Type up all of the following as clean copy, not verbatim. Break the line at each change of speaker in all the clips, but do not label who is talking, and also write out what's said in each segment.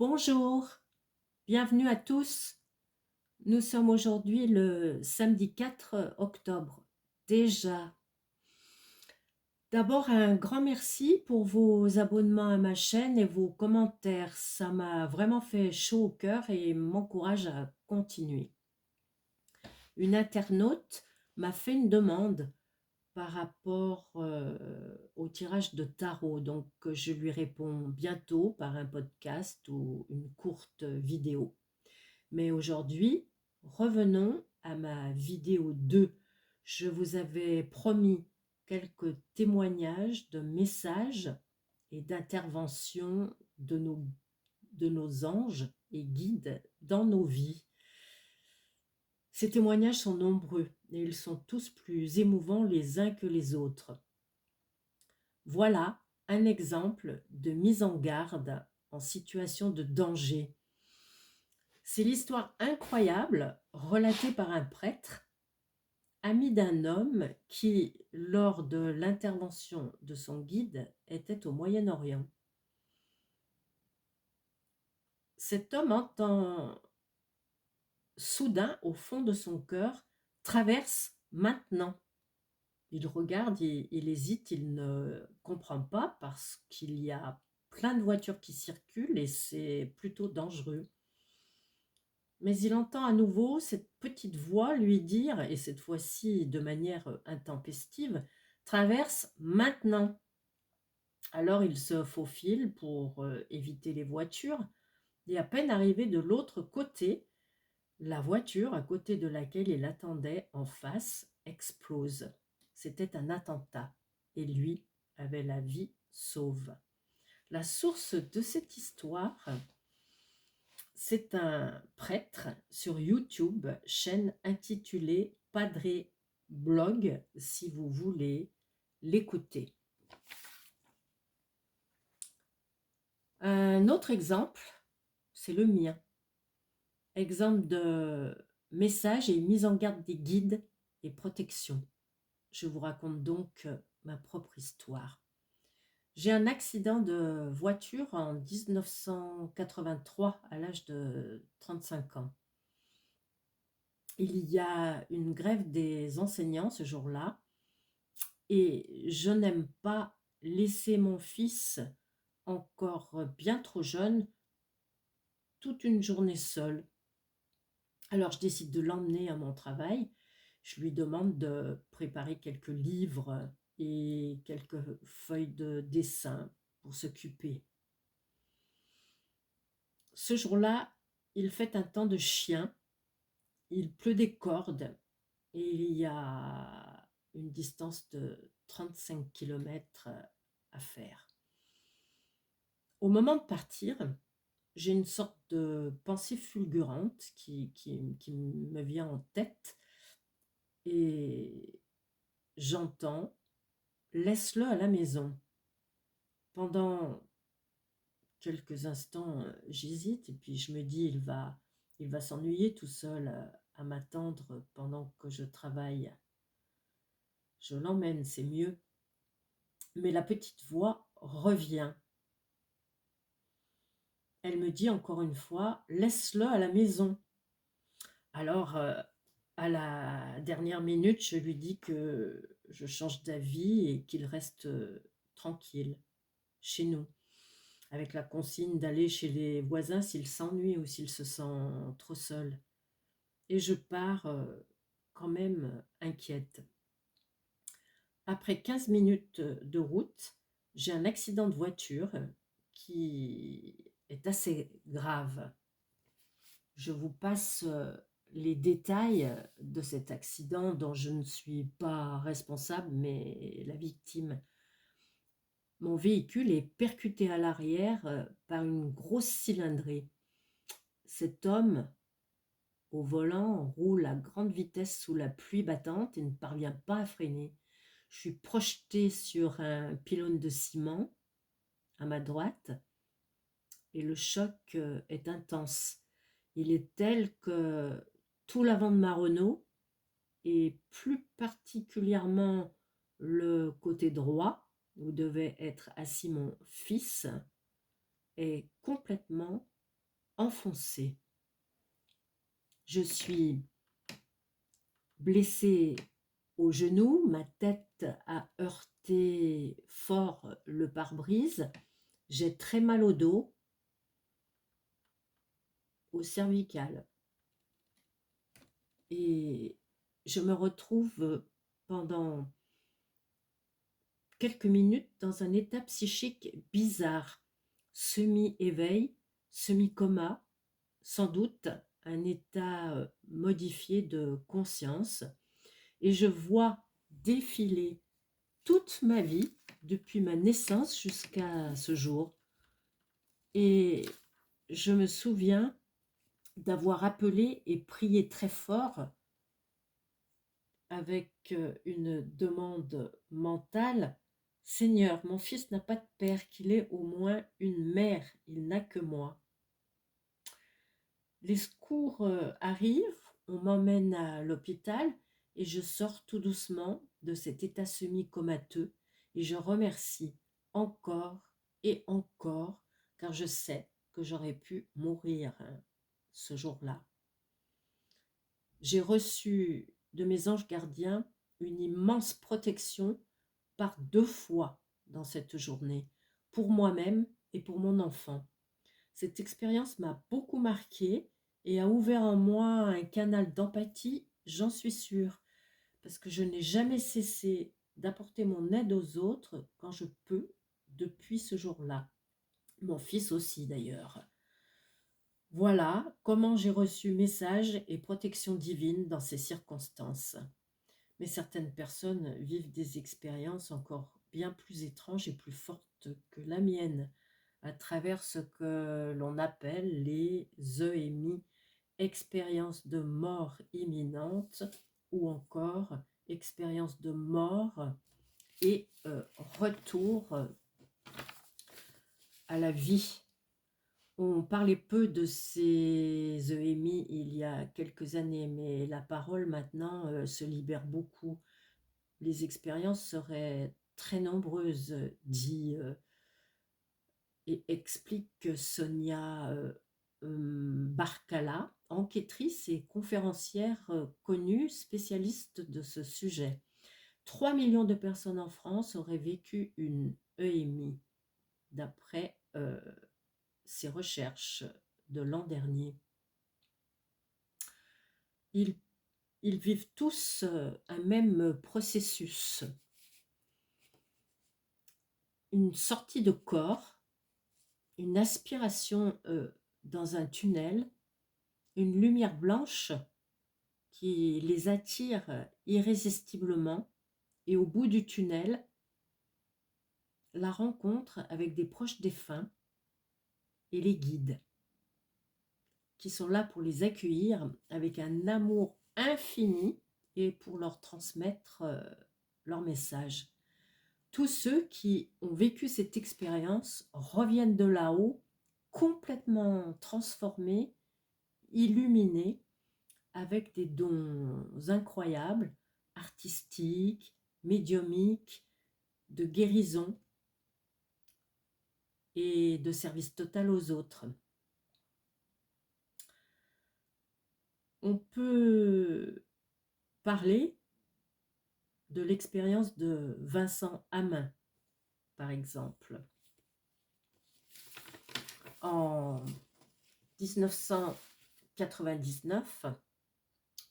Bonjour, bienvenue à tous. Nous sommes aujourd'hui le samedi 4 octobre. Déjà, d'abord un grand merci pour vos abonnements à ma chaîne et vos commentaires. Ça m'a vraiment fait chaud au cœur et m'encourage à continuer. Une internaute m'a fait une demande par rapport au tirage de tarot. Donc, je lui réponds bientôt par un podcast ou une courte vidéo. Mais aujourd'hui, revenons à ma vidéo 2. Je vous avais promis quelques témoignages de messages et d'interventions de nos anges et guides dans nos vies. Ces témoignages sont nombreux et ils sont tous plus émouvants les uns que les autres. Voilà un exemple de mise en garde en situation de danger. C'est l'histoire incroyable relatée par un prêtre, ami d'un homme qui, lors de l'intervention de son guide, était au Moyen-Orient. Cet homme entend soudain, au fond de son cœur, traverse maintenant. Il regarde, il hésite, il ne comprend pas parce qu'il y a plein de voitures qui circulent et c'est plutôt dangereux. Mais il entend à nouveau cette petite voix lui dire, et cette fois-ci de manière intempestive, traverse maintenant. Alors il se faufile pour éviter les voitures, et à peine arrivé de l'autre côté, la voiture à côté de laquelle il attendait en face explose. C'était un attentat, et lui avait la vie sauve. La source de cette histoire, c'est un prêtre sur YouTube, chaîne intitulée Padre Blog, si vous voulez l'écouter. Un autre exemple, c'est le mien. Exemple de message et mise en garde des guides et protection. Je vous raconte donc ma propre histoire. J'ai un accident de voiture en 1983 à l'âge de 35 ans. Il y a une grève des enseignants ce jour-là et je n'aime pas laisser mon fils, encore bien trop jeune, toute une journée seul. Alors je décide de l'emmener à mon travail. Je lui demande de préparer quelques livres et quelques feuilles de dessin pour s'occuper. Ce jour-là, il fait un temps de chien, il pleut des cordes et il y a une distance de 35 km à faire. Au moment de partir, j'ai une sorte de pensée fulgurante qui me vient en tête et j'entends laisse-le à la maison. Pendant quelques instants, j'hésite et puis je me dis il va s'ennuyer tout seul à m'attendre pendant que je travaille. Je l'emmène, c'est mieux. Mais la petite voix revient. Elle me dit encore une fois laisse-le à la maison. Alors, à la dernière minute, je lui dis que je change d'avis et qu'il reste tranquille chez nous, avec la consigne d'aller chez les voisins s'il s'ennuie ou s'il se sent trop seul. Et je pars quand même inquiète. Après 15 minutes de route, j'ai un accident de voiture qui est assez grave. Je vous passe les détails de cet accident dont je ne suis pas responsable, mais la victime. Mon véhicule est percuté à l'arrière par une grosse cylindrée. Cet homme, au volant, roule à grande vitesse sous la pluie battante et ne parvient pas à freiner. Je suis projetée sur un pylône de ciment à ma droite et le choc est intense. Il est tel que tout l'avant de ma Renault et plus particulièrement le côté droit où devait être assis mon fils est complètement enfoncée. Je suis blessée au genou, ma tête a heurté fort le pare-brise, j'ai très mal au dos, au cervical. Et je me retrouve pendant quelques minutes dans un état psychique bizarre, semi-éveil, semi-coma, sans doute un état modifié de conscience. Et je vois défiler toute ma vie, depuis ma naissance jusqu'à ce jour. Et je me souviens d'avoir appelé et prié très fort avec une demande mentale. Seigneur, mon fils n'a pas de père, qu'il ait au moins une mère, il n'a que moi. Les secours arrivent, on m'emmène à l'hôpital et je sors tout doucement de cet état semi-comateux et je remercie encore et encore, car je sais que j'aurais pu mourir ce jour-là. J'ai reçu de mes anges gardiens une immense protection par 2 fois dans cette journée, pour moi-même et pour mon enfant. Cette expérience m'a beaucoup marquée et a ouvert en moi un canal d'empathie, j'en suis sûre, parce que je n'ai jamais cessé d'apporter mon aide aux autres quand je peux depuis ce jour-là. Mon fils aussi d'ailleurs. Voilà comment j'ai reçu message et protection divine dans ces circonstances. Mais certaines personnes vivent des expériences encore bien plus étranges et plus fortes que la mienne, à travers ce que l'on appelle les EMI, expériences de mort imminente, ou encore expériences de mort et retour à la vie. On parlait peu de ces EMI il y a quelques années, mais la parole maintenant se libère beaucoup. Les expériences seraient très nombreuses, dit et explique Sonia Barkala, enquêtrice et conférencière connue, spécialiste de ce sujet. 3 millions de personnes en France auraient vécu une EMI, d'après ces recherches de l'an dernier. Ils, ils vivent tous un même processus, une sortie de corps, une aspiration dans un tunnel, une lumière blanche qui les attire irrésistiblement, et au bout du tunnel, la rencontre avec des proches défunts et les guides, qui sont là pour les accueillir avec un amour infini et pour leur transmettre leur message. Tous ceux qui ont vécu cette expérience reviennent de là-haut complètement transformés, illuminés, avec des dons incroyables, artistiques, médiumiques, de guérison et de service total aux autres. On peut parler de l'expérience de Vincent Hammin, par exemple. En 1999,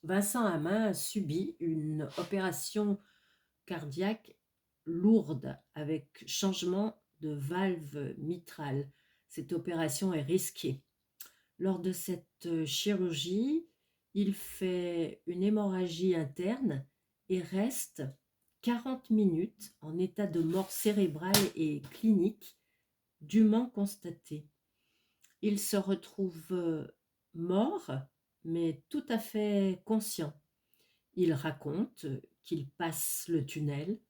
Vincent Hammin a subi une opération cardiaque lourde avec changement de valve mitrale. Cette opération est risquée. Lors de cette chirurgie, il fait une hémorragie interne et reste 40 minutes en état de mort cérébrale et clinique dûment constaté. Il se retrouve mort, mais tout à fait conscient. Il raconte qu'il passe le tunnel,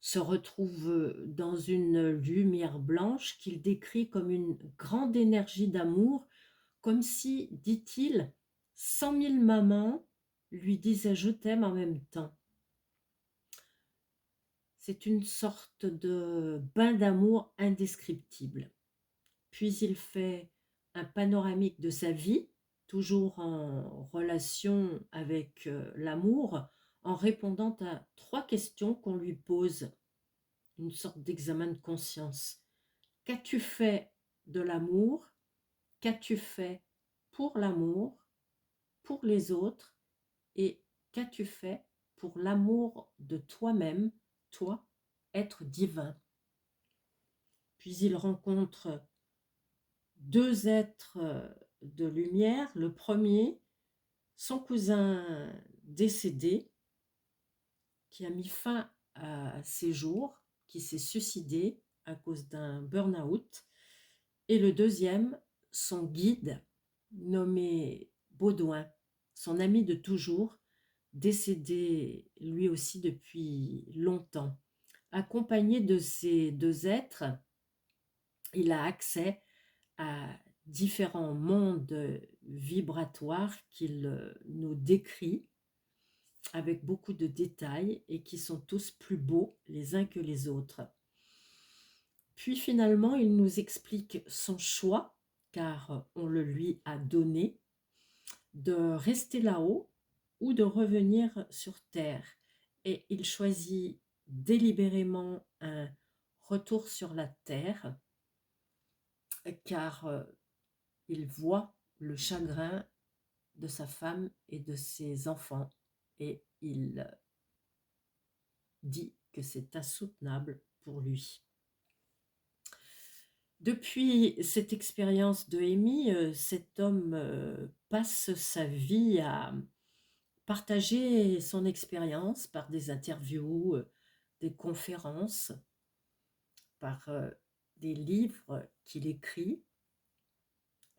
se retrouve dans une lumière blanche qu'il décrit comme une grande énergie d'amour, comme si, dit-il, 100 000 mamans lui disaient « je t'aime » en même temps. C'est une sorte de bain d'amour indescriptible. Puis il fait un panoramique de sa vie, toujours en relation avec l'amour, en répondant à 3 questions qu'on lui pose, une sorte d'examen de conscience. Qu'as-tu fait de l'amour? Qu'as-tu fait pour l'amour, pour les autres? Et qu'as-tu fait pour l'amour de toi-même, toi, être divin? Puis il rencontre 2 êtres de lumière. Le premier, son cousin décédé, qui a mis fin à ses jours, qui s'est suicidé à cause d'un burn-out. Et le deuxième, son guide, nommé Baudouin, son ami de toujours, décédé lui aussi depuis longtemps. Accompagné de ces 2 êtres, il a accès à différents mondes vibratoires qu'il nous décrit avec beaucoup de détails et qui sont tous plus beaux les uns que les autres. Puis finalement, il nous explique son choix, car on le lui a donné, de rester là-haut ou de revenir sur Terre. Et il choisit délibérément un retour sur la Terre, car il voit le chagrin de sa femme et de ses enfants, et il dit que c'est insoutenable pour lui. Depuis cette expérience de Amy, cet homme passe sa vie à partager son expérience par des interviews, des conférences, par des livres qu'il écrit,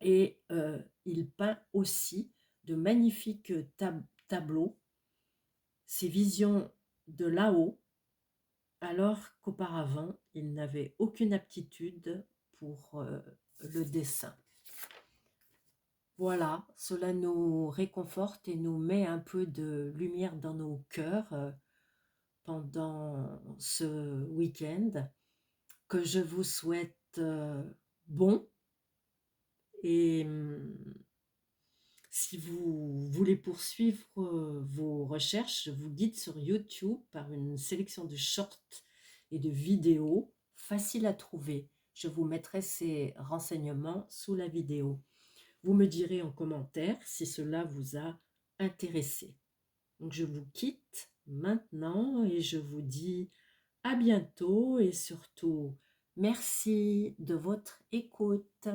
et il peint aussi de magnifiques tableaux, ses visions de là-haut, alors qu'auparavant, il n'avait aucune aptitude pour le dessin. Voilà, cela nous réconforte et nous met un peu de lumière dans nos cœurs pendant ce week-end, que je vous souhaite bon. Et si vous voulez poursuivre vos recherches, je vous guide sur YouTube par une sélection de shorts et de vidéos faciles à trouver. Je vous mettrai ces renseignements sous la vidéo. Vous me direz en commentaire si cela vous a intéressé. Donc je vous quitte maintenant et je vous dis à bientôt et surtout merci de votre écoute.